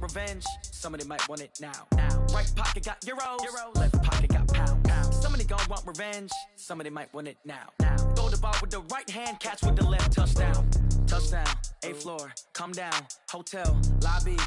revenge. Somebody might want it now. Right pocket got euros, left pocket got pounds. Somebody gon' want revenge. Somebody might want it now. Throw the ball with the right hand, catch with the left. Touchdown, touchdown. 8th floor, come down. Hotel, lobby.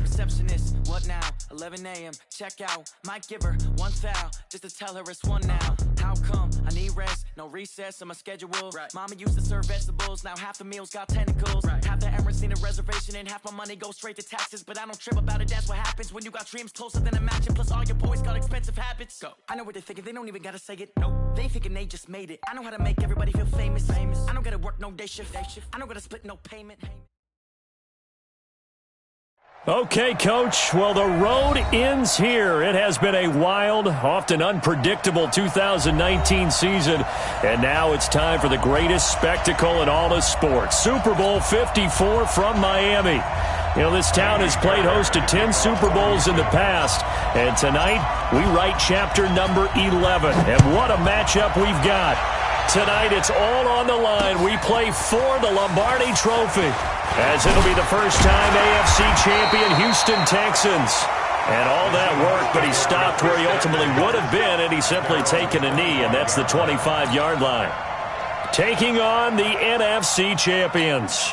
Receptionist, what now? 11 a.m. Check out. Might give her one foul just to tell her it's one now. How come? I need rest, no recess on my schedule. Right. Mama used to serve vegetables, now half the meals got tentacles. Right. Half the Emirates seen a reservation and half my money goes straight to taxes. But I don't trip about it, that's what happens when you got dreams closer than a mansion. Plus all your boys got expensive habits. Go. I know what they're thinking, they don't even gotta say it. Nope. They thinking they just made it. I know how to make everybody feel famous. I don't gotta work no day shift. I don't gotta split no payment. Okay, Coach. Well, the road ends here. It has been a wild, often unpredictable 2019 season, and now it's time for the greatest spectacle in all of sports. Super Bowl 54 from Miami. You know, this town has played host to 10 Super Bowls in the past, and tonight we write chapter number 11. And what a matchup we've got. Tonight it's all on the line. We play for the Lombardi Trophy, as it'll be the first time AFC champion Houston Texans. And all that work, but he stopped where he ultimately would have been, and he's simply taken a knee, and that's the 25-yard line. Taking on the NFC champions.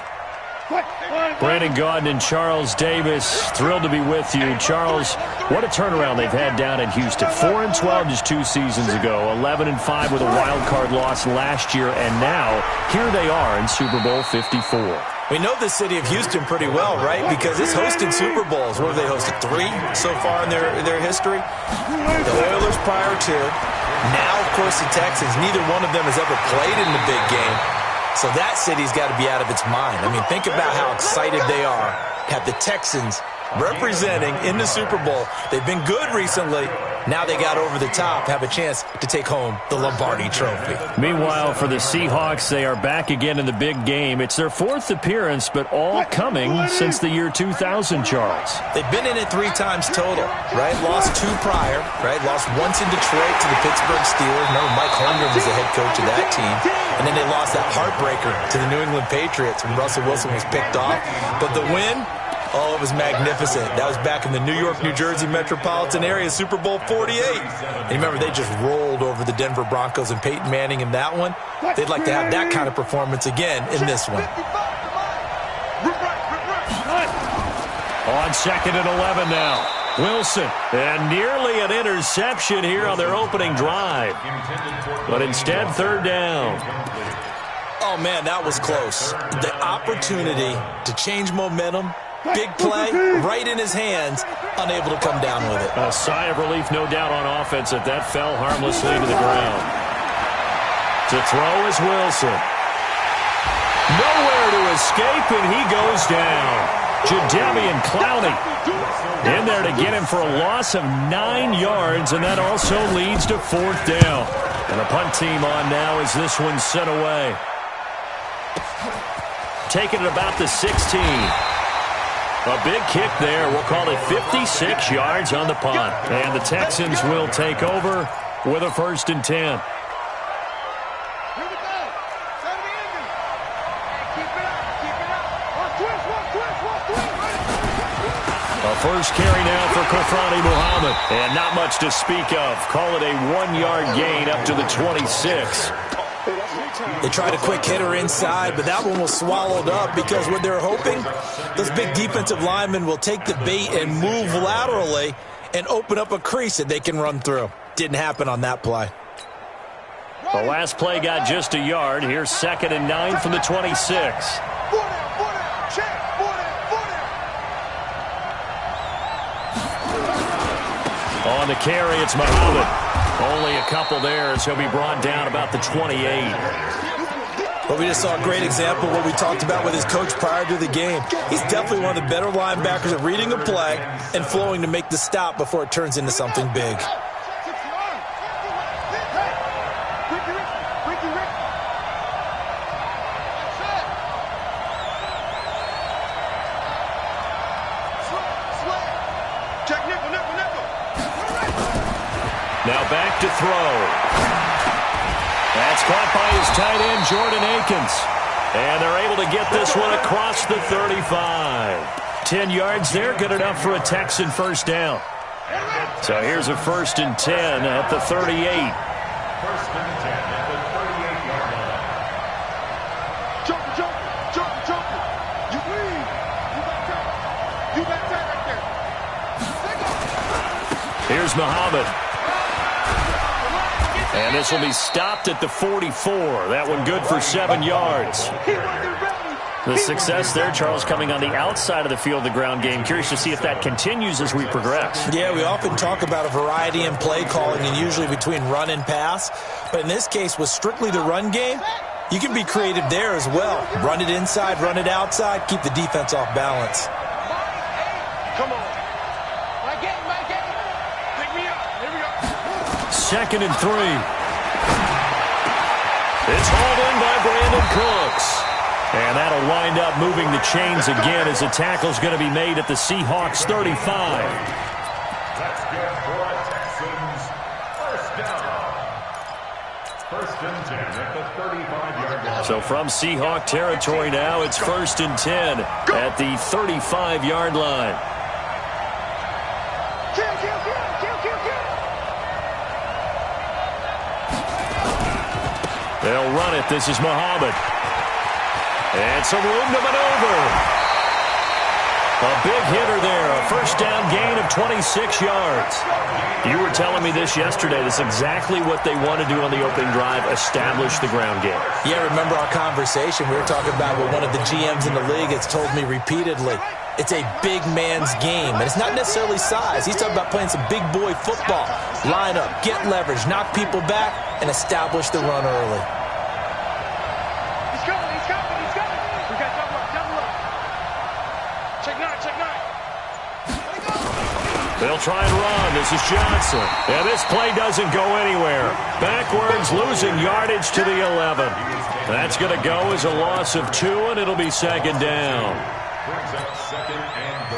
Brandon Gaudin and Charles Davis, thrilled to be with you. Charles, what a turnaround they've had down in Houston. 4-12 just 2 seasons ago, 11-5 with a wild card loss last year, and now here they are in Super Bowl 54. We know the city of Houston pretty well, right? Because it's hosted Super Bowls. What have they hosted? 3 so far in their history? The Oilers prior to. Now, of course, the Texans. Neither one of them has ever played in the big game. So that city's got to be out of its mind. I mean, think about how excited they are to have the Texans representing in the Super Bowl. They've been good recently. Now they got over the top, have a chance to take home the Lombardi Trophy. Meanwhile, for the Seahawks, they are back again in the big game. It's their 4th appearance, but all coming since the year 2000, Charles. They've been in it 3 times total, right? Lost 2 prior, right? Lost once in Detroit to the Pittsburgh Steelers. Remember, Mike Holmgren was the head coach of that team. And then they lost that heartbreaker to the New England Patriots when Russell Wilson was picked off. But the win, oh, it was magnificent. That was back in the New York, New Jersey metropolitan area, Super Bowl 48. And remember, they just rolled over the Denver Broncos and Peyton Manning in that one. They'd like to have that kind of performance again in this one. On 2nd and 11 now. Wilson, and nearly an interception here on their opening drive. But instead, 3rd down. Oh, man, that was close. The opportunity to change momentum. Big play, right in his hands, unable to come down with it. A sigh of relief, no doubt, on offense that fell harmlessly to the ground. To throw is Wilson. Nowhere to escape, and he goes down. Jadeveon Clowney in there to get him for a loss of 9 yards, and that also leads to 4th down. And the punt team on now as this one's sent away. Taking it about the 16. A big kick there. We'll call it 56 yards on the punt. And the Texans will take over with a 1st and 10. A first carry now for Kofrani Muhammad. And not much to speak of. Call it a 1-yard gain up to the 26. They tried a quick hitter inside, but that one was swallowed up because what they're hoping, those big defensive linemen will take the bait and move laterally and open up a crease that they can run through. Didn't happen on that play. The last play got just a yard. Here's 2nd and 9 from the 26. On the carry, it's Muhammad. Only a couple there as he'll be brought down about the 28. But we just saw a great example of what we talked about with his coach prior to the game. He's definitely one of the better linebackers at reading a play and flowing to make the stop before it turns into something big. Now back to throw. That's caught by his tight end, Jordan Akins. And they're able to get this one across the 35. 10 yards there, good enough for a Texan first down. So here's a 1st and 10 at the 38. 1st and 10 at the 38-yard line. Jump. You lead. You got that right there. Here's Muhammad. And this will be stopped at the 44. That one good for 7 yards. The success there, Charles, coming on the outside of the field, the ground game. Curious to see if that continues as we progress. Yeah, we often talk about a variety in play calling and usually between run and pass. But in this case, with strictly the run game, you can be creative there as well. Run it inside, run it outside, keep the defense off balance. Come on. My game. Pick me up. Here we go. 2nd and 3. It's hauled in by Brandon Cooks. And that'll wind up moving the chains again as the tackle's going to be made at the Seahawks 35. That's good for a Texans first down. 1st and 10 at the 35-yard line. So from Seahawk territory now, it's 1st and 10 at the 35-yard line. Kill. They'll run it. This is Muhammad. And some room to maneuver. A big hitter there. A first down gain of 26 yards. You were telling me this yesterday. This is exactly what they want to do on the opening drive, establish the ground game. Yeah, remember our conversation? We were talking about what one of the GMs in the league has told me repeatedly. It's a big man's game, and it's not necessarily size. He's talking about playing some big boy football. Line up, get leverage, knock people back, and establish the run early. He's coming. We got double up. Check nine. They'll try and run. This is Johnson. And this play doesn't go anywhere. Backwards, losing yardage to the 11. That's going to go as a loss of 2, and it'll be 2nd down.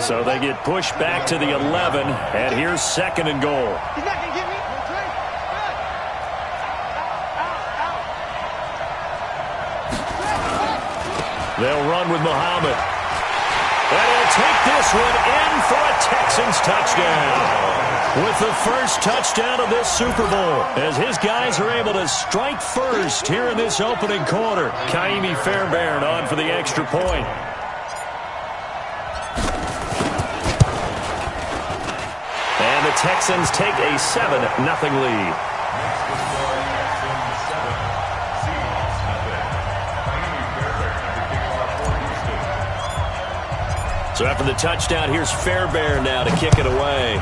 So they get pushed back to the 11, and here's 2nd and goal. He's not going to get me. They'll run with Muhammad. And he'll take this one in for a Texans touchdown. With the first touchdown of this Super Bowl, as his guys are able to strike first here in this opening quarter. Kaimi Fairbairn on for the extra point. And the Texans take a 7-0 lead. So after the touchdown, here's Fairbairn now to kick it away.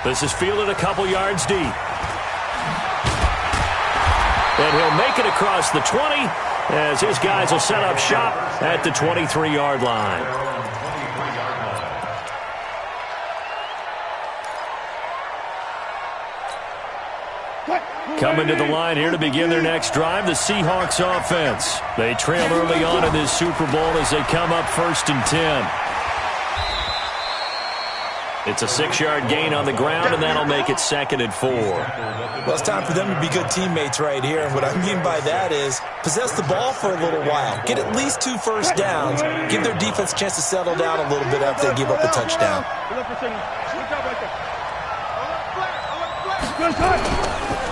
This is fielded a couple yards deep. And he'll make it across the 20 as his guys will set up shop at the 23-yard line. Coming to the line here to begin their next drive, the Seahawks offense. They trail early on in this Super Bowl as they come up 1st and 10. It's a 6-yard gain on the ground, and that'll make it 2nd and 4. Well, it's time for them to be good teammates right here. And what I mean by that is possess the ball for a little while. Get at least 2 first downs. Give their defense a chance to settle down a little bit after they give up a touchdown.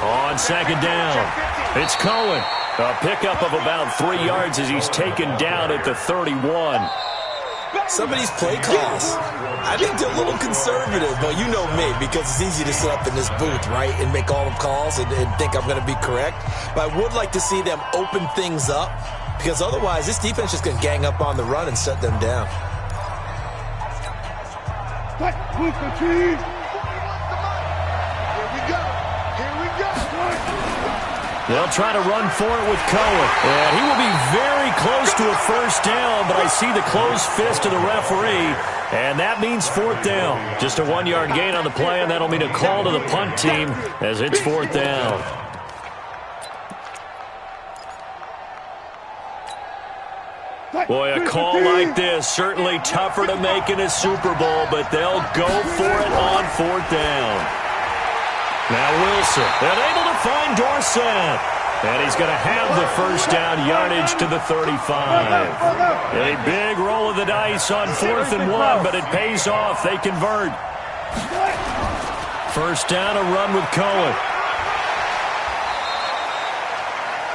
On 2nd down, it's Cohen. A pickup of about 3 yards as he's taken down at the 31. Some of these play calls, I think they're a little conservative, but you know me, because it's easy to sit up in this booth, right, and make all the calls and think I'm going to be correct. But I would like to see them open things up, because otherwise this defense is just going to gang up on the run and shut them down. They'll try to run for it with Cohen. And he will be very close to a first down, but I see the closed fist of the referee, and that means 4th down. Just a 1-yard gain on the play, and that'll mean a call to the punt team as it's 4th down. Boy, a call like this, certainly tougher to make in a Super Bowl, but they'll go for it on 4th down. Now Wilson, and able to find Dorsett. And he's going to have the first down, yardage to the 35. A big roll of the dice on 4th and 1, but it pays off. They convert. First down, a run with Cohen.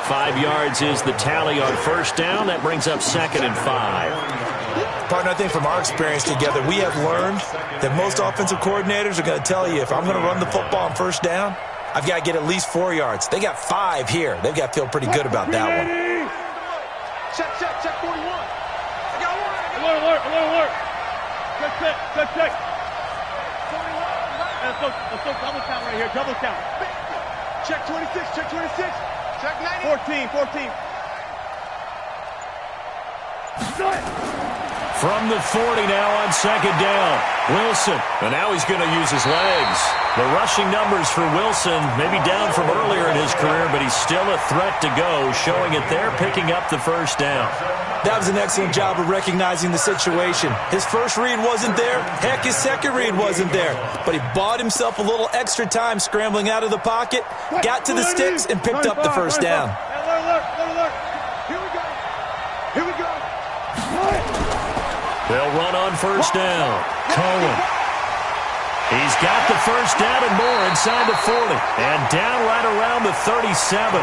5 yards is the tally on first down. That brings up 2nd and 5. Partner, I think from our experience together, we have learned that most offensive coordinators are going to tell you, if I'm going to run the football on first down, I've got to get at least 4 yards. They got 5 here. They've got to feel pretty good about that one. Check 41. I got one. Alert. Check. Let's go double count right here. Double count. Check 26. Check 90. 14. From the 40 now on 2nd down. Wilson. And now he's going to use his legs. The rushing numbers for Wilson, maybe down from earlier in his career, but he's still a threat to go, showing it there, picking up the first down. That was an excellent job of recognizing the situation. His first read wasn't there. Heck, his second read wasn't there. But he bought himself a little extra time scrambling out of the pocket, got to the sticks, and picked up the first down. Alert. Here we go. They'll run on first down. Cohen. He's got the first down and more inside the 40. And down right around the 37.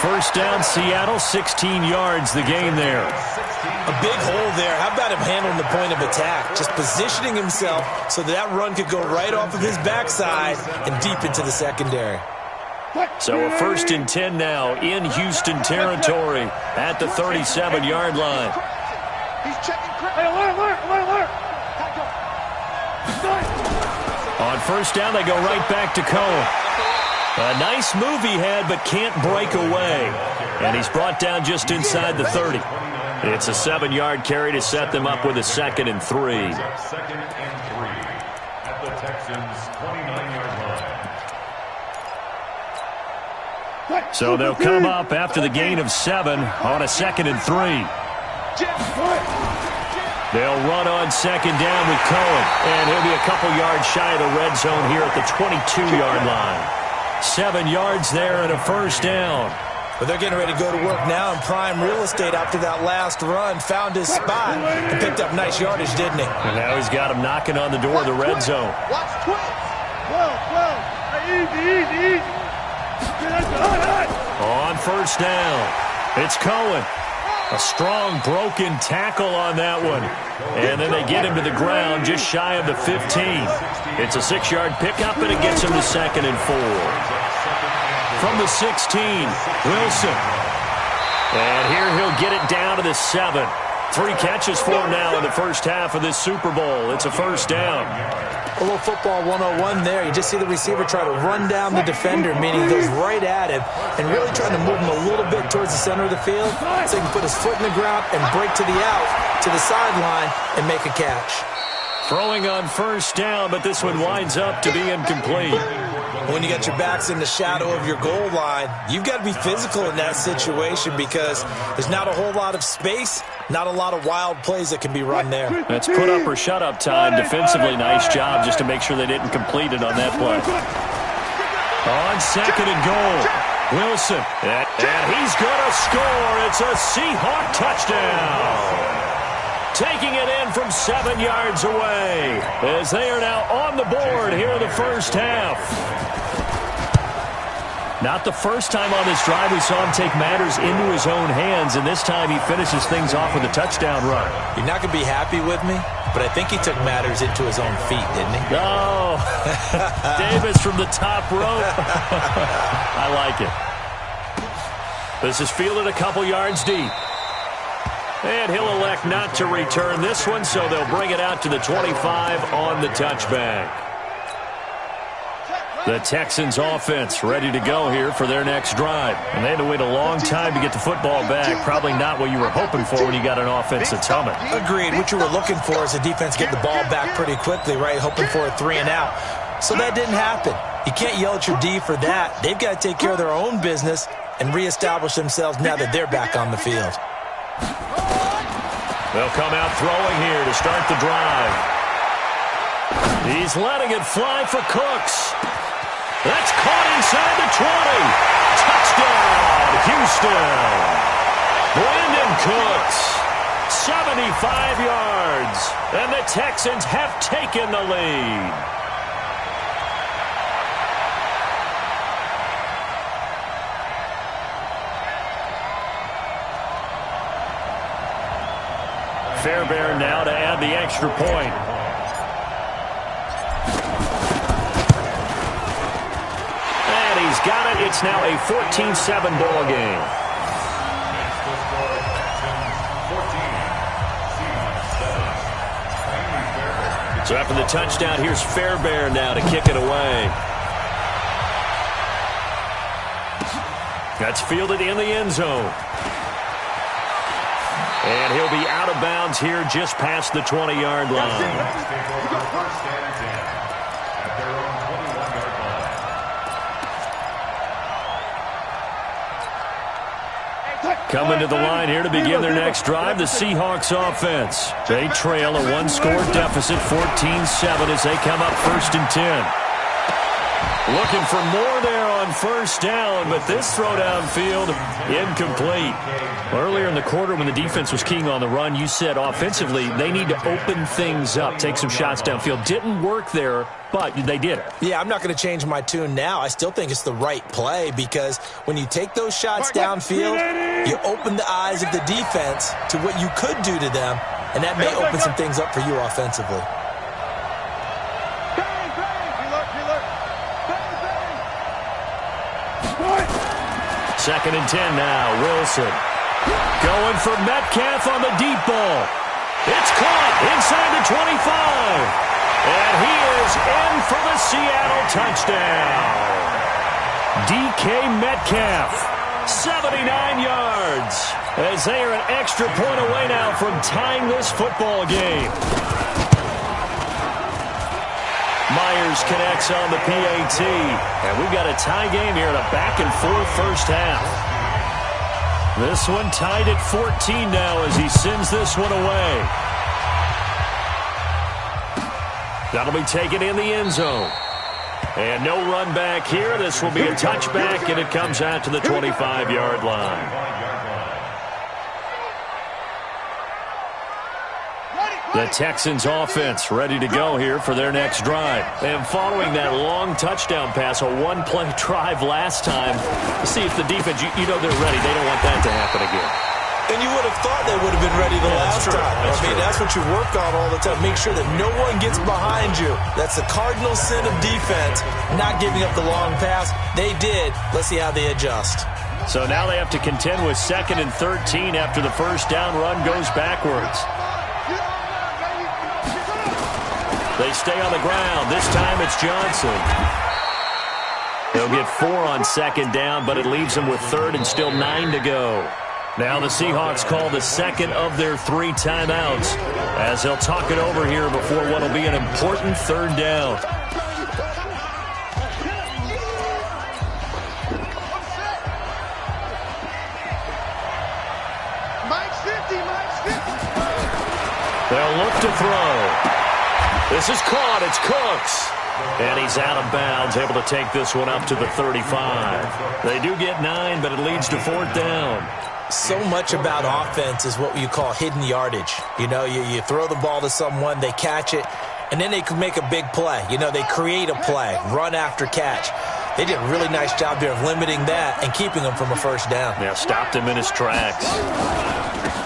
First down, Seattle, 16 yards the gain there. A big hole there. How about him handling the point of attack? Just positioning himself so that run could go right off of his backside and deep into the secondary. So a 1st and 10 now in Houston territory at the 37-yard line. He's checking. Hey, alert. On first down, they go right back to Cohen. A nice move he had, but can't break away. And he's brought down just inside the 30. It's a 7-yard carry to set them up with a 2nd and 3. 2nd and 3 at the Texans' 29-yard line. So they'll come up after the gain of 7 on a 2nd and 3. They'll run on 2nd down with Cohen, and he'll be a couple yards shy of the red zone here at the 22-yard line. 7 yards there and a first down. But they're getting ready to go to work now in prime real estate after that last run. Found his spot and picked up nice yardage, didn't he? And now he's got him knocking on the door of the red zone. Watch twins. 12. Hey, easy. On first down, it's Cohen. A strong broken tackle on that one. And then they get him to the ground just shy of the 15. It's a 6-yard pickup, and it gets him to 2nd and 4. From the 16, Wilson. And here he'll get it down to the 7. 3 catches for him now in the first half of this Super Bowl. It's a first down. A little football 101 there. You just see the receiver try to run down the defender, meaning he goes right at him, and really trying to move him a little bit towards the center of the field so he can put his foot in the ground and break to the out, to the sideline, and make a catch. Throwing on first down, but this one winds up to be incomplete. When you got your backs in the shadow of your goal line, you've got to be physical in that situation because there's not a whole lot of space, not a lot of wild plays that can be run there. That's put up or shut up time. Defensively, nice job just to make sure they didn't complete it on that play. On 2nd and goal, Wilson. And he's going to score. It's a Seahawk touchdown. Taking it in from 7 yards away as they are now on the board here in the first half. Not the first time on this drive we saw him take matters into his own hands, and this time he finishes things off with a touchdown run. You're not going to be happy with me, but I think he took matters into his own feet, didn't he? No. Davis from the top rope. I like it. This is fielded a couple yards deep. And he'll elect not to return this one, so they'll bring it out to the 25 on the touchback. The Texans offense ready to go here for their next drive. And they had to wait a long time to get the football back. Probably not what you were hoping for when you got an offense that's humming. Agreed. What you were looking for is the defense get the ball back pretty quickly, right? Hoping for a 3 and out. So that didn't happen. You can't yell at your D for that. They've got to take care of their own business and reestablish themselves now that they're back on the field. They'll come out throwing here to start the drive. He's letting it fly for Cooks. That's caught inside the 20. Touchdown, Houston. Brandon Cooks, 75 yards, and the Texans have taken the lead. Fairbairn now to add the extra point. And he's got it. It's now a 14-7 ball game. So after the touchdown, here's Fairbairn now to kick it away. That's fielded in the end zone. And he'll be out of bounds here just past the 20-yard line. Coming to the line here to begin their next drive, the Seahawks offense. They trail a one-score deficit, 14-7, as they come up 1st and 10. Looking for more there on 1st down, but this throw downfield incomplete. Earlier in the quarter when the defense was keying on the run, you said offensively they need to open things up, take some shots downfield. Didn't work there, but they did it. Yeah, I'm not going to change my tune now. I still think it's the right play because when you take those shots downfield, you open the eyes of the defense to what you could do to them, and that may open some things up for you offensively. Second and 10 now, Wilson. Going for Metcalf on the deep ball. It's caught inside the 25. And he is in for the Seattle touchdown. DK Metcalf, 79 yards. As they are an extra point away now from tying this football game. Myers connects on the PAT. And we've got a tie game here in a back-and-forth first half. This one tied at 14 now as he sends this one away. That'll be taken in the end zone. And no run back here. This will be a touchback, and it comes out to the 25-yard line. The Texans offense ready to go here for their next drive. And following that long touchdown pass, a one-play drive last time, see if the defense, you know they're ready. They don't want that to happen again. And you would have thought they would have been ready the last time. That's what you work on all the time. Make sure that no one gets behind you. That's the cardinal sin of defense, not giving up the long pass. They did. Let's see how they adjust. So now they have to contend with 2nd and 13 after the first down run goes backwards. They stay on the ground. This time it's Johnson. They'll get 4 on 2nd down, but it leaves them with 3rd and still 9 to go. Now the Seahawks call the 2nd of their 3 timeouts as they'll talk it over here before what will be an important 3rd down. They'll look to throw. This is caught. It's Cooks. And he's out of bounds, able to take this one up to the 35. They do get 9, but it leads to 4th down. So much about offense is what you call hidden yardage. You know, you throw the ball to someone, they catch it, and then they can make a big play. You know, they create a play, run after catch. They did a really nice job here of limiting that and keeping him from a 1st down. Yeah, stopped him in his tracks.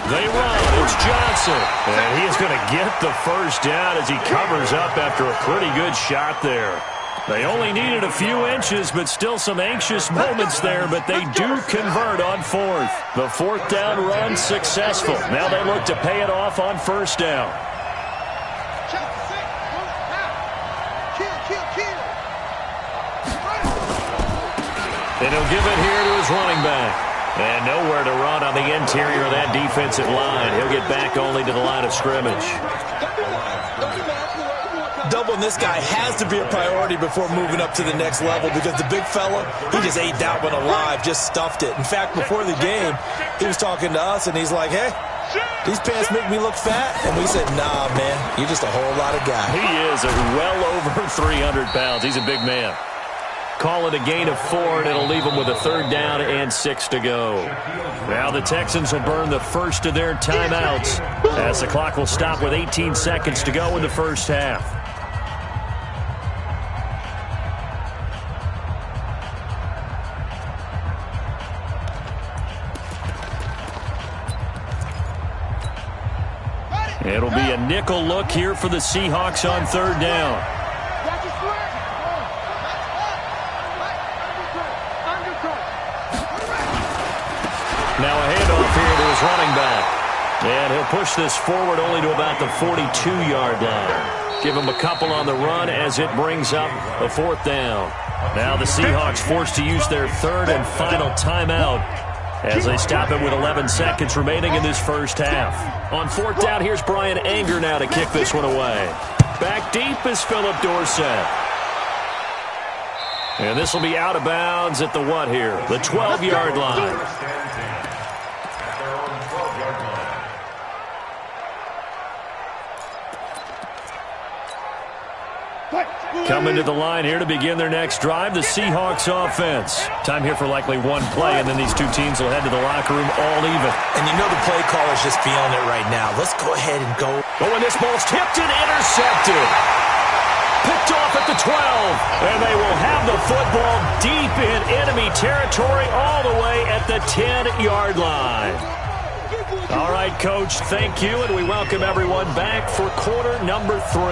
They run. It's Johnson. And he is going to get the 1st down as he covers up after a pretty good shot there. They only needed a few inches, but still some anxious moments there, but they do convert on 4th. The 4th down run successful. Now they look to pay it off on 1st down. And he'll give it here to his running back. And nowhere to run on the interior of that defensive line. He'll get back only to the line of scrimmage. Doubling this guy has to be a priority before moving up to the next level because the big fella, he just ate that one alive, just stuffed it. In fact, before the game, he was talking to us, and he's like, hey, these pants make me look fat. And we said, nah, man, you're just a whole lot of guy. He is well over 300 pounds. He's a big man. call it a gain of 4, and it'll leave them with a 3rd down and 6 to go. Now the Texans will burn the first of their timeouts as the clock will stop with 18 seconds to go in the first half. It'll be a nickel look here for the Seahawks on 3rd down. Now a handoff here to his running back. And he'll push this forward only to about the 42-yard line. Give him a couple on the run as it brings up a 4th down. Now the Seahawks forced to use their 3rd and final timeout as they stop it with 11 seconds remaining in this first half. On 4th down, here's Brian Anger now to kick this one away. Back deep is Philip Dorsett. And this will be out of bounds at the what here? The 12-yard line. Coming to the line here to begin their next drive, the Seahawks offense. Time here for likely one play, and then these two teams will head to the locker room all even. And you know the play caller's just feeling it right now. Let's go ahead and go. But when this ball's tipped and intercepted. Picked off at the 12. And they will have the football deep in enemy territory all the way at the 10-yard line. All right, Coach, thank you, and we welcome everyone back for quarter number 3.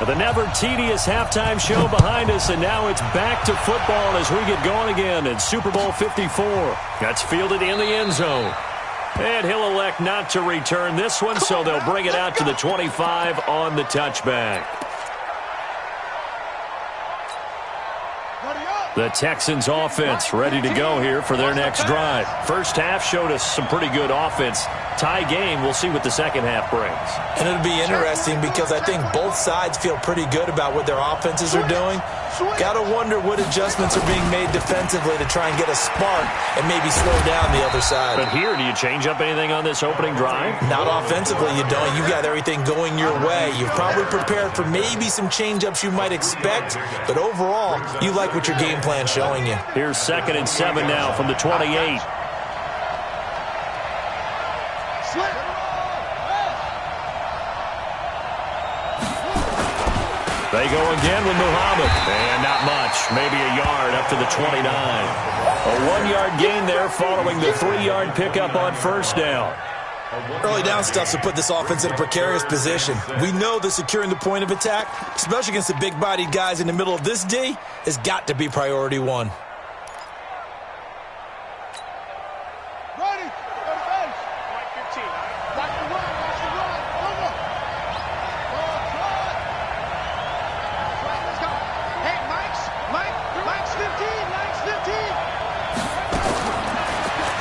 The never-tedious halftime show behind us, and now it's back to football as we get going again in Super Bowl 54. That's fielded in the end zone. And he'll elect not to return this one, so they'll bring it out to the 25 on the touchback. The Texans offense ready to go here for their next drive. First half showed us some pretty good offense. Tie game, we'll see what the second half brings. And it'll be interesting because I think both sides feel pretty good about what their offenses are doing. Got to wonder what adjustments are being made defensively to try and get a spark and maybe slow down the other side. But here, do you change up anything on this opening drive? Not offensively, you don't. You got everything going your way. You've probably prepared for maybe some change-ups you might expect, but overall, you like what your game plan showing you. Here's 2nd and 7 now from the 28. They go again with Muhammad. And not much. Maybe a yard up to the 29. A 1-yard gain there following the 3-yard pickup on first down. Early down stuff to put this offense in a precarious position. We know that securing the point of attack, especially against the big-bodied guys in the middle of this D, has got to be priority 1.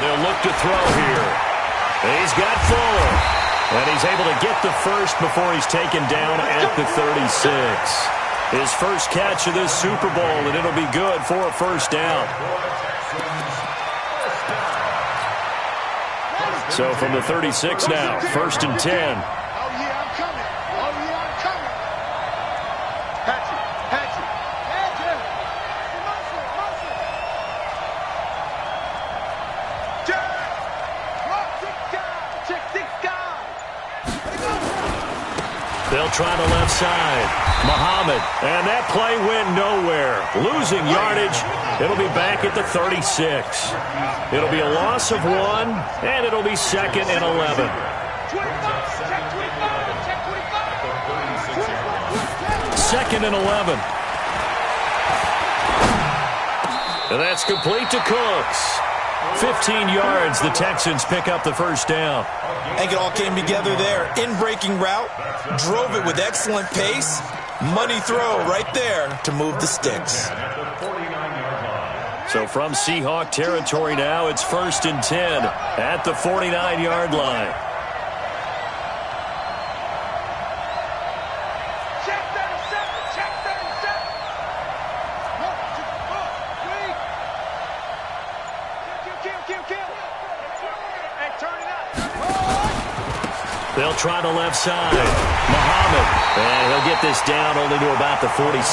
They'll look to throw here. He's got Fuller. And he's able to get the first before he's taken down at the 36. His first catch of this Super Bowl, and it'll be good for a first down. So from the 36 now, 1st and 10. They'll try the left side. Muhammad, and that play went nowhere. Losing yardage. It'll be back at the 36. It'll be a loss of 1, and it'll be 2nd and 11. Second and 11. And that's complete to Cooks. 15 yards, the Texans pick up the first down. I think it all came together there. In-breaking route, drove it with excellent pace. Money throw right there to move the sticks. So from Seahawk territory now, it's 1st and 10 at the 49-yard line. They'll try the left side. Muhammad. And he'll get this down only to about the 46.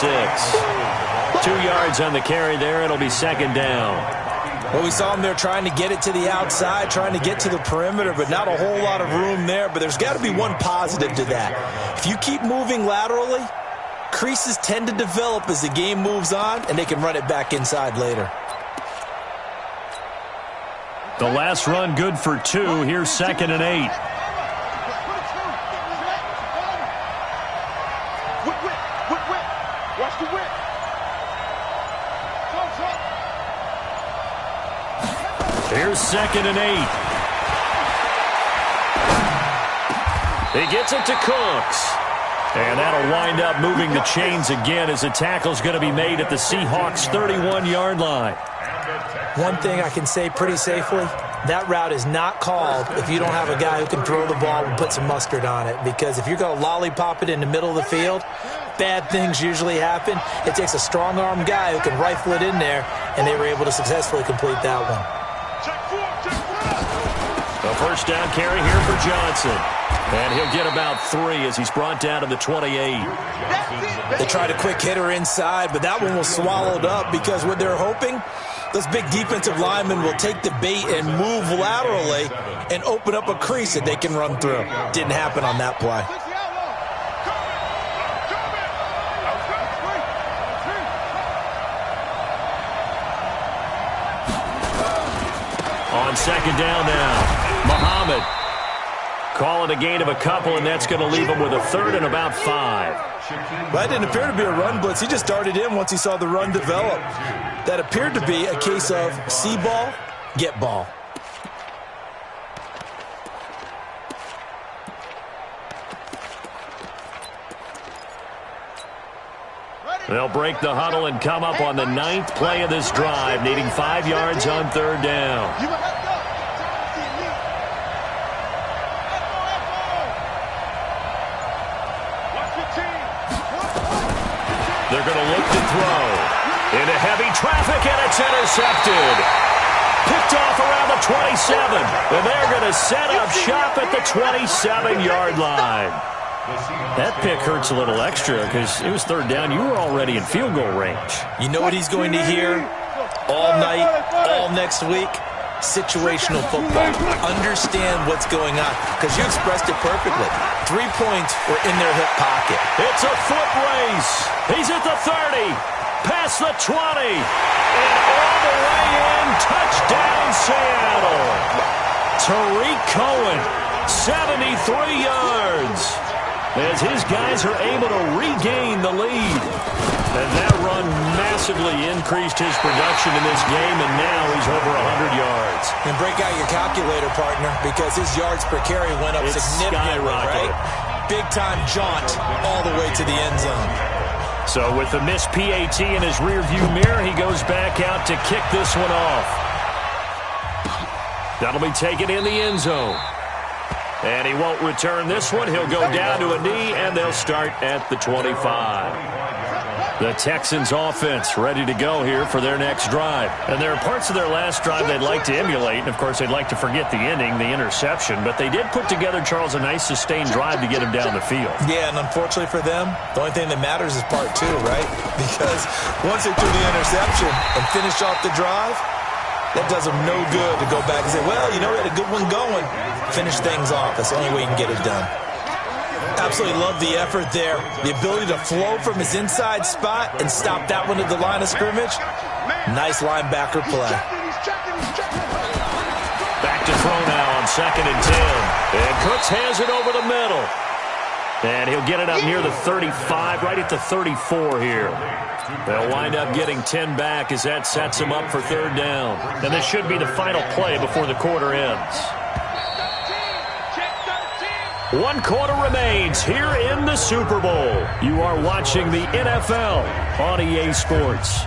2 yards on the carry there. It'll be second down. Well, we saw him there trying to get it to the outside, trying to get to the perimeter, but not a whole lot of room there. But there's got to be one positive to that. If you keep moving laterally, creases tend to develop as the game moves on, and they can run it back inside later. The last run good for 2. Here's 2nd and 8. Watch the whip. Here's 2nd and 8. He gets it to Cooks. And that'll wind up moving the chains again as the tackle's going to be made at the Seahawks' 31-yard line. One thing I can say pretty safely, that route is not called if you don't have a guy who can throw the ball and put some mustard on it. Because if you're going to lollipop it in the middle of the field, bad things usually happen. It takes a strong-arm guy who can rifle it in there, and they were able to successfully complete that one. A first down carry here for Johnson. And he'll get about 3 as he's brought down to the 28. They tried a quick hitter inside, but that one was swallowed up because what they're hoping, those big defensive linemen will take the bait and move laterally and open up a crease that they can run through. Didn't happen on that play. On second down now, Muhammad. Call it a gain of a couple, and that's going to leave him with a 3rd and about 5. That didn't appear to be a run blitz. He just darted in once he saw the run develop. That appeared to be a case of see ball, get ball. They'll break the huddle and come up on the 9th play of this drive, needing 5 yards on 3rd down. They're going to look to throw. Into heavy traffic, and it's intercepted. Picked off around the 27. And they're going to set up shop at the 27-yard line. That pick hurts a little extra because it was 3rd down. You were already in field goal range. You know what he's going to hear all night, all next week? Situational football. Understand what's going on, because you expressed it perfectly. 3 points were in their hip pocket. It's a foot race. He's at the 30, past the 20, and all the way in. Touchdown, Seattle. Tariq Cohen, 73 yards, as his guys are able to regain the lead. And that run massively increased his production in this game, and now he's over 100 yards. And break out your calculator, partner, because his yards per carry went up significantly, right? Big-time jaunt all the way to the end zone. So with the missed PAT in his rearview mirror, he goes back out to kick this one off. That'll be taken in the end zone. And he won't return this one. He'll go down to a knee, and they'll start at the 25. The Texans offense ready to go here for their next drive. And there are parts of their last drive they'd like to emulate. And, of course, they'd like to forget the ending, the interception. But they did put together, Charles, a nice sustained drive to get him down the field. Yeah, and unfortunately for them, the only thing that matters is part 2, right? Because once they threw the interception and finished off the drive, that does them no good to go back and say, well, you know, we had a good one going. Finish things off. That's the only way you can get it done. Absolutely love the effort there. The ability to flow from his inside spot and stop that one at the line of scrimmage. Nice linebacker play. Back to throw now on 2nd and 10. And Cooks has it over the middle. And he'll get it up near the 35, right at the 34 here. They'll wind up getting 10 back as that sets him up for 3rd down. And this should be the final play before the quarter ends. 1 quarter remains here in the Super Bowl. You are watching the NFL on EA Sports.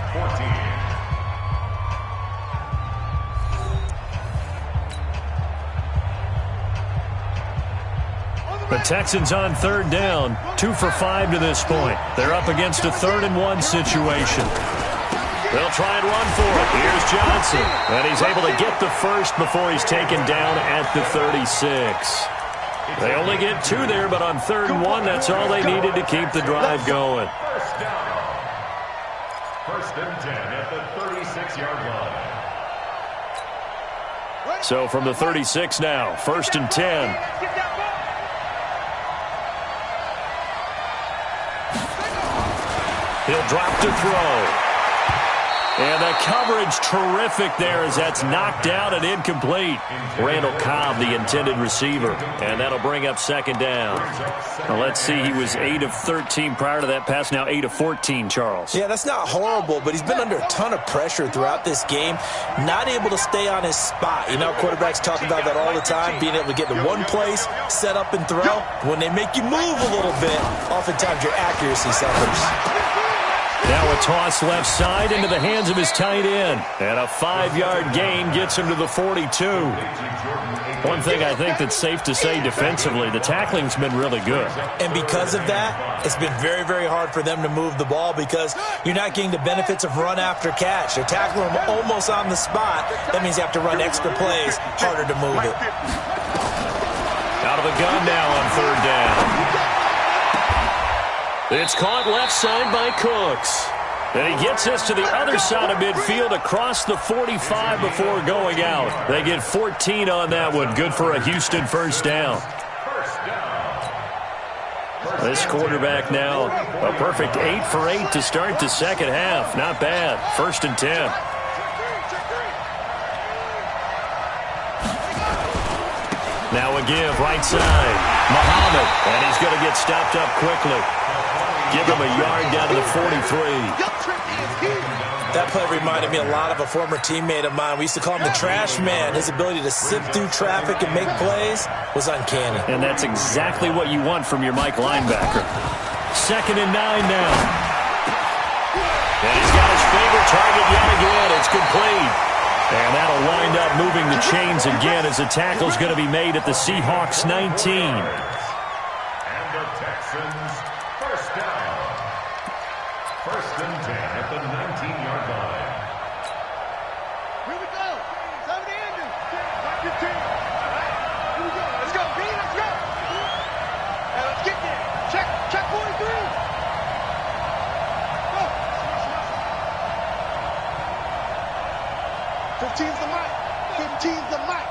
The Texans on 3rd down, 2 for 5 to this point. They're up against a 3rd and 1 situation. They'll try and run for it. Here's Johnson, and he's able to get the first before he's taken down at the 36. They only get 2 there, but on 3rd and 1, that's all they needed to keep the drive going. First and 10 at the 36-yard line. So from the 36 now, first and 10. He'll drop to throw. And the coverage terrific there as that's knocked down and incomplete. Randall Cobb, the intended receiver. And that'll bring up second down. Now let's see, he was 8 of 13 prior to that pass, now 8 of 14, Charles. Yeah, that's not horrible, but he's been under a ton of pressure throughout this game. Not able to stay on his spot. You know, quarterbacks talk about that all the time, being able to get to one place, set up and throw. When they make you move a little bit, oftentimes your accuracy suffers. Now a toss left side into the hands of his tight end. And a 5-yard gain gets him to the 42. One thing I think that's safe to say defensively, the tackling's been really good. And because of that, it's been very, very hard for them to move the ball because you're not getting the benefits of run after catch. They're tackling them almost on the spot. That means you have to run extra plays, harder to move it. Out of the gun now on third down. It's caught left side by Cooks. And he gets us to the other side of midfield across the 45 before going out. They get 14 on that one. Good for a Houston first down. This quarterback now, a perfect 8 for 8 to start the second half. Not bad. First and 10. Now a give, right side. Muhammad, and he's going to get stopped up quickly. Give him a yard down to the 43. That play reminded me a lot of a former teammate of mine. We used to call him the trash man. His ability to sift through traffic and make plays was uncanny. And that's exactly what you want from your Mike linebacker. Second and 9 now. And he's got his favorite target yet again. It's complete. And that'll wind up moving the chains again as the tackle's going to be made at the Seahawks 19. And the Texans first down. First and 10 at the 19-yard line. Here we go. 70 Andrews. Back to 10. Here we go. Let's go, B. Let's go. Now let's get there. Check 43. Go. 15's the mic. 15's the mic.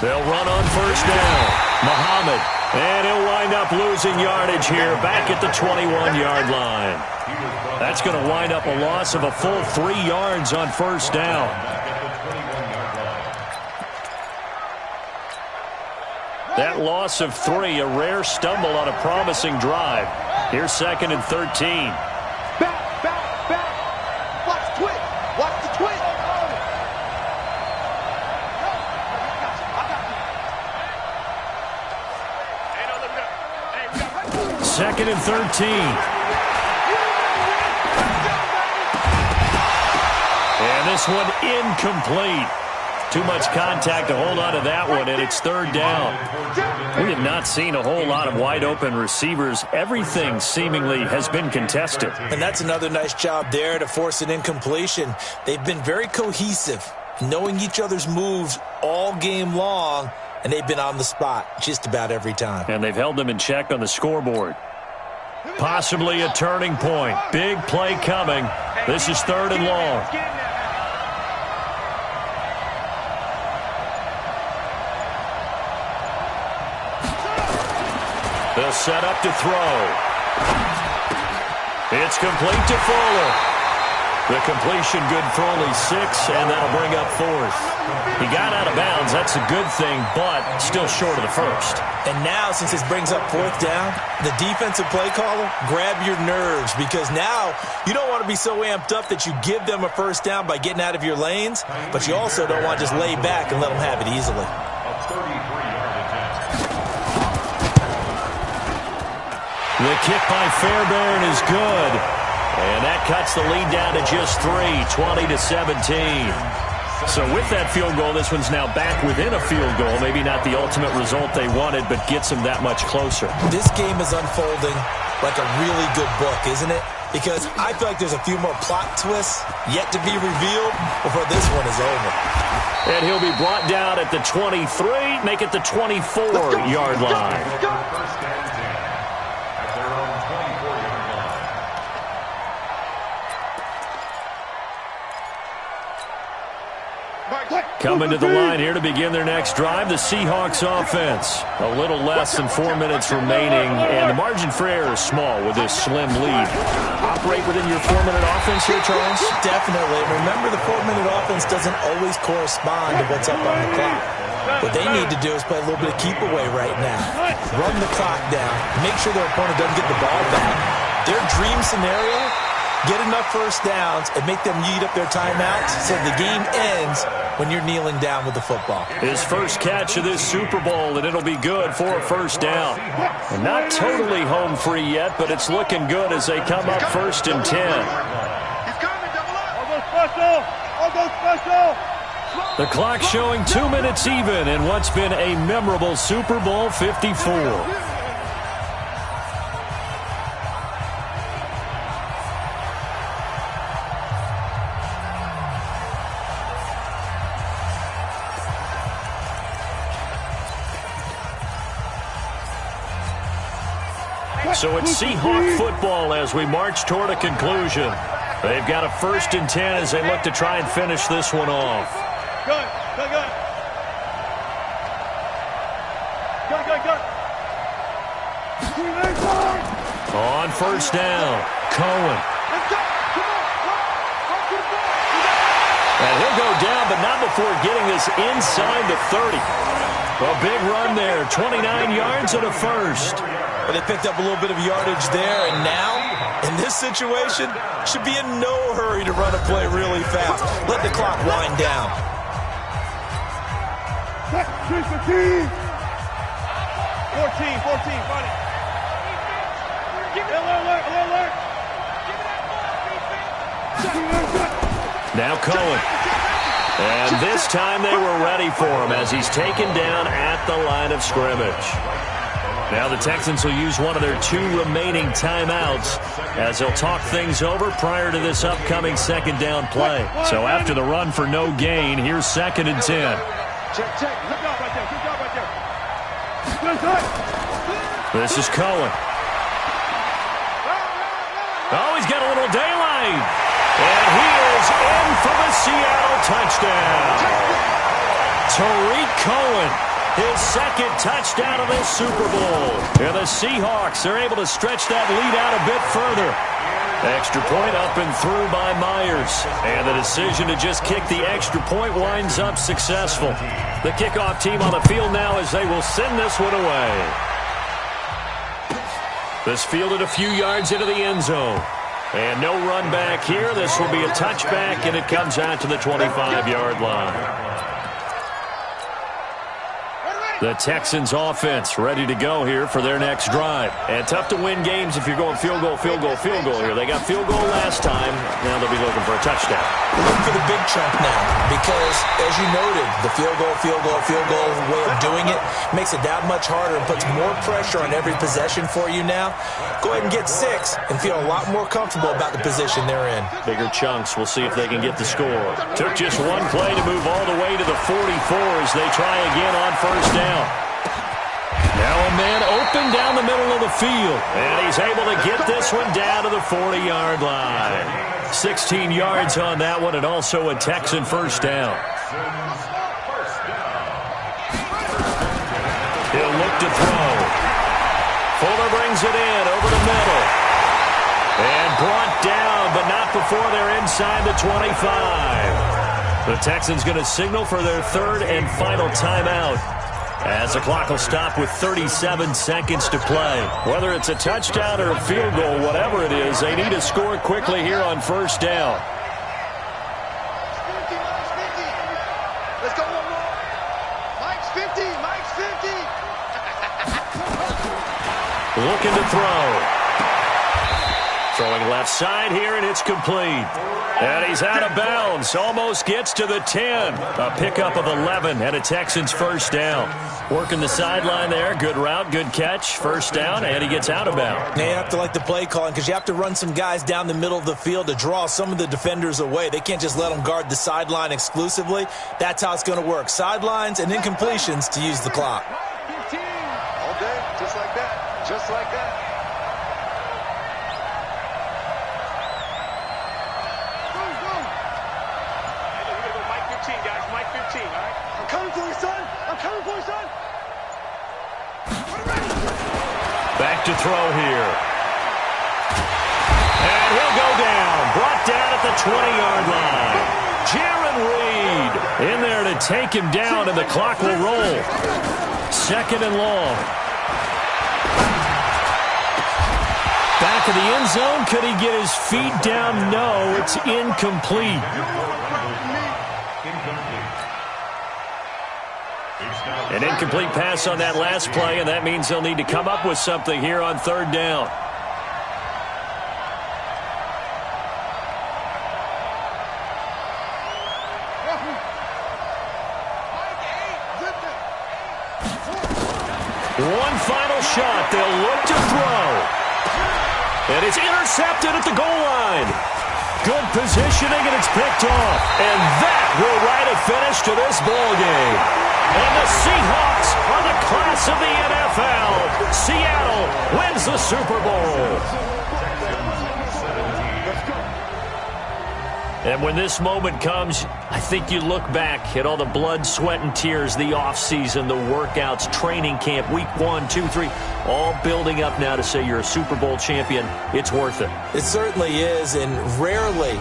They'll run on first down. Muhammad. And he'll wind up losing yardage here back at the 21-yard line. That's going to wind up a loss of a full 3 yards on first down. That loss of 3, a rare stumble on a promising drive. Here's second and 13. Back. Watch the twist. Watch the twist. Second and 13. And this one incomplete. Too much contact to hold on to that one, and it's third down. We have not seen a whole lot of wide-open receivers. Everything seemingly has been contested. And that's another nice job there to force an incompletion. They've been very cohesive, knowing each other's moves all game long, and they've been on the spot just about every time. And they've held them in check on the scoreboard. Possibly a turning point. Big play coming. This is third and long. They'll set up to throw. It's complete to Fuller. The completion good for only 6, and that'll bring up fourth. He got out of bounds. That's a good thing, but still short of the first. And now, since this brings up fourth down, the defensive play caller, grab your nerves, because now you don't want to be so amped up that you give them a first down by getting out of your lanes, but you also don't want to just lay back and let them have it easily. A 33-yard attempt. The kick by Fairbairn is good. And that cuts the lead down to just 3, 20-17. So with that field goal, this one's now back within a field goal. Maybe not the ultimate result they wanted, but gets them that much closer. This game is unfolding like a really good book, isn't it? Because I feel like there's a few more plot twists yet to be revealed before this one is over. And he'll be brought down at the 23, make it the 24-yard line. First and 10 at their own 24-yard line. Coming to the line here to begin their next drive, the Seahawks offense. A little less than 4 minutes remaining, and the margin for error is small with this slim lead. Operate within your 4-minute offense here, Charles? Definitely. Remember, the 4-minute offense doesn't always correspond to what's up on the clock. What they need to do is play a little bit of keep away right now. Run the clock down. Make sure their opponent doesn't get the ball back. Their dream scenario, get enough first downs and make them eat up their timeouts so the game ends when you're kneeling down with the football. His first catch of this Super Bowl, and it'll be good for a first down. And not totally home free yet, but it's looking good as they come up 1st and 10. All go special. All go special. The clock showing 2 minutes even in what's been a memorable Super Bowl 54. So it's Seahawk football as we march toward a conclusion. They've got a 1st and 10 as they look to try and finish this one off. Good. Good. Good. Good. Good. Good. On 1st down, Cohen. And he'll go down, but not before getting this inside the 30. A big run there, 29 yards and a first. But they picked up a little bit of yardage there, and now, in this situation, should be in no hurry to run a play really fast. Let the clock wind down. 14, 14, buddy. Alert. Now Cohen. And this time they were ready for him as he's taken down at the line of scrimmage. Now the Texans will use one of their 2 remaining timeouts as they'll talk things over prior to this upcoming 2nd down play. So after the run for no gain, here's 2nd and 10. Check. Good job right there. This is Cohen. Oh, he's got a little daylight. And he is in for the Seattle touchdown. Tariq Cohen, his 2nd touchdown of this Super Bowl. And the Seahawks are able to stretch that lead out a bit further. Extra point up and through by Myers. And the decision to just kick the extra point winds up successful. The kickoff team on the field now as they will send this one away. This fielded a few yards into the end zone. And no run back here. This will be a touchback, and it comes out to the 25-yard line. The Texans offense ready to go here for their next drive. And tough to win games if you're going field goal here. They got field goal last time. Now they'll be looking for a touchdown. Looking for the big chunk now because, as you noted, the field goal way of doing it makes it that much harder and puts more pressure on every possession for you now. Go ahead and get 6 and feel a lot more comfortable about the position they're in. Bigger chunks. We'll see if they can get the score. Took just one play to move all the way to the 44 as they try again on 1st down. Now a man open down the middle of the field. And he's able to get this one down to the 40-yard line. 16 yards on that one, and also a Texan 1st down. He'll look to throw. Fuller brings it in over the middle. And brought down, but not before they're inside the 25. The Texans going to signal for their 3rd and final timeout, as the clock will stop with 37 seconds to play. Whether it's a touchdown or a field goal, whatever it is, they need to score quickly here on 1st down. Let's go one more. Mike's 50. Looking to throw. Throwing left side here, and it's complete. And he's out of bounds. Almost gets to the 10. A pickup of 11 and a Texans 1st down. Working the sideline there. Good route, good catch. 1st down, and he gets out of bounds. Now you have to like the play calling because you have to run some guys down the middle of the field to draw some of the defenders away. They can't just let them guard the sideline exclusively. That's how it's going to work. Sidelines and incompletions to use the clock. All day, just like that. Just like that. Mike 15, guys. Mike 15, all right? Back to throw here. And he'll go down. Brought down at the 20-yard line. Jaron Reed in there to take him down, and the clock will roll. 2nd and long. Back of the end zone. Could he get his feet down? No, it's incomplete. An incomplete pass on that last play, and that means they'll need to come up with something here on 3rd down. One final shot. They'll look to throw. And it's intercepted at the goal line. Good positioning, and it's picked off. And that will write a finish to this ball game. And the Seahawks are the class of the NFL. Seattle wins the Super Bowl. And when this moment comes, I think you look back at all the blood, sweat, and tears, the offseason, the workouts, training camp, week 1, 2, 3, all building up now to say you're a Super Bowl champion. It's worth it. It certainly is, and rarely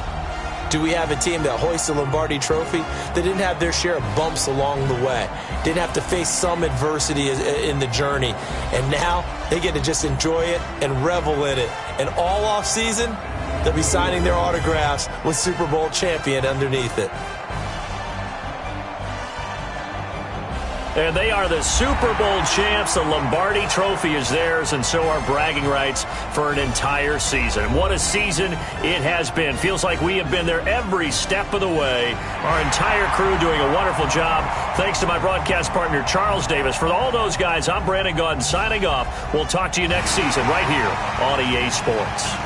do we have a team that hoists a Lombardi trophy that didn't have their share of bumps along the way, didn't have to face some adversity in the journey, and now they get to just enjoy it and revel in it. And all offseason, they'll be signing their autographs with Super Bowl champion underneath it. And they are the Super Bowl champs. The Lombardi Trophy is theirs, and so are bragging rights for an entire season. What a season it has been. Feels like we have been there every step of the way. Our entire crew doing a wonderful job. Thanks to my broadcast partner, Charles Davis. For all those guys, I'm Brandon Gaudin signing off. We'll talk to you next season right here on EA Sports.